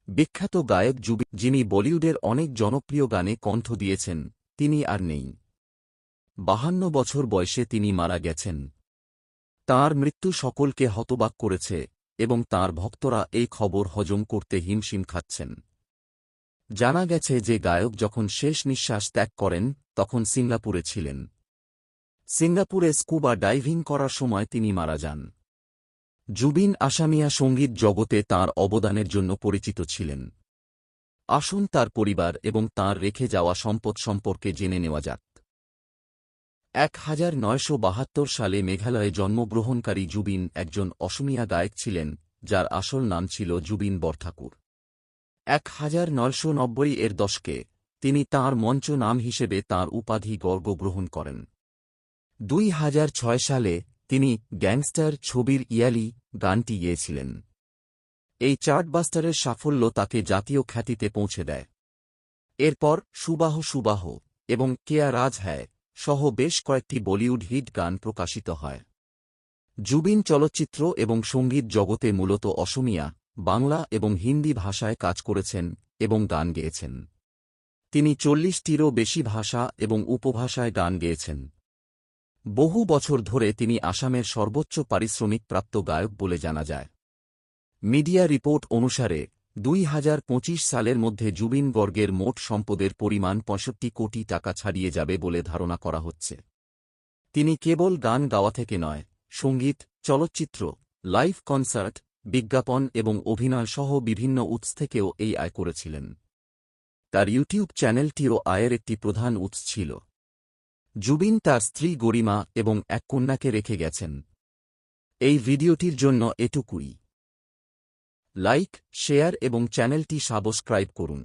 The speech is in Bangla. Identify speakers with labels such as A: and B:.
A: বিখ্যাত গায়ক জুবিন, যিনি বলিউডের অনেক জনপ্রিয় গানে কণ্ঠ দিয়েছেন, তিনি আর নেই। 52 বছর বয়সে তিনি মারা গেছেন। তাঁর মৃত্যু সকলকে হতবাক করেছে এবং তাঁর ভক্তরা এই খবর হজম করতে হিমশিম খাচ্ছেন। জানা গেছে যে গায়ক যখন শেষ নিঃশ্বাস ত্যাগ করেন তখন সিঙ্গাপুরে ছিলেন। সিঙ্গাপুরে স্কুবা ডাইভিং করার সময় তিনি মারা যান। জুবিন আসামিয়া সঙ্গীত জগতে তাঁর অবদানের জন্য পরিচিত ছিলেন। আসুন তার পরিবার এবং তাঁর রেখে যাওয়া সম্পদ সম্পর্কে জেনে নেওয়া যাক। 1972 সালে মেঘালয়ে জন্মগ্রহণকারী জুবিন একজন অসমিয়া গায়ক ছিলেন, যার আসল নাম ছিল জুবিন বরঠাকুর। 1990 এর দশকে তিনি তাঁর মঞ্চ নাম হিসেবে তাঁর উপাধি গর্গ গ্রহণ করেন। 2006 সালে তিনি গ্যাংস্টার ছবির ইয়ালি গানটি গেয়েছিলেন। এই চার্টবাস্টারের সাফল্য তাকে জাতীয় খ্যাতিতে পৌঁছে দেয়। এরপর সুবাহ সুবাহ এবং কেয়া রাজ হ্যায় সহ বেশ কয়েকটি বলিউড হিট গান প্রকাশিত হয়। জুবিন চলচ্চিত্র এবং সঙ্গীত জগতে মূলত অসমিয়া, বাংলা এবং হিন্দি ভাষায় কাজ করেছেন এবং গান গেয়েছেন। তিনি 40টিরও বেশি ভাষা এবং উপভাষায় গান গেয়েছেন। বহু বছর ধরে তিনি আসামের সর্বোচ্চ পারিশ্রমিক প্রাপ্ত গায়ক বলে জানা যায়। মিডিয়া রিপোর্ট অনুসারে 2025 সালের মধ্যে জুবিন গর্গের মোট সম্পদের পরিমাণ 65 কোটি টাকা ছাড়িয়ে যাবে বলে ধারণা করা হচ্ছে। তিনি কেবল গান গাওয়া থেকে নয়, সঙ্গীত, চলচ্চিত্র, লাইভ কনসার্ট, বিজ্ঞাপন এবং অভিনয় সহ বিভিন্ন উৎস থেকেও এই আয় করেছিলেন। তার ইউটিউব চ্যানেলটিও আয়ের একটি প্রধান উৎস ছিল। জুবিন তার স্ত্রী গরিমা এবং এক কন্যাকে রেখে গেছেন। এই ভিডিওটির জন্য এটুকুই। লাইক, শেয়ার এবং চ্যানেলটি সাবস্ক্রাইব করুন।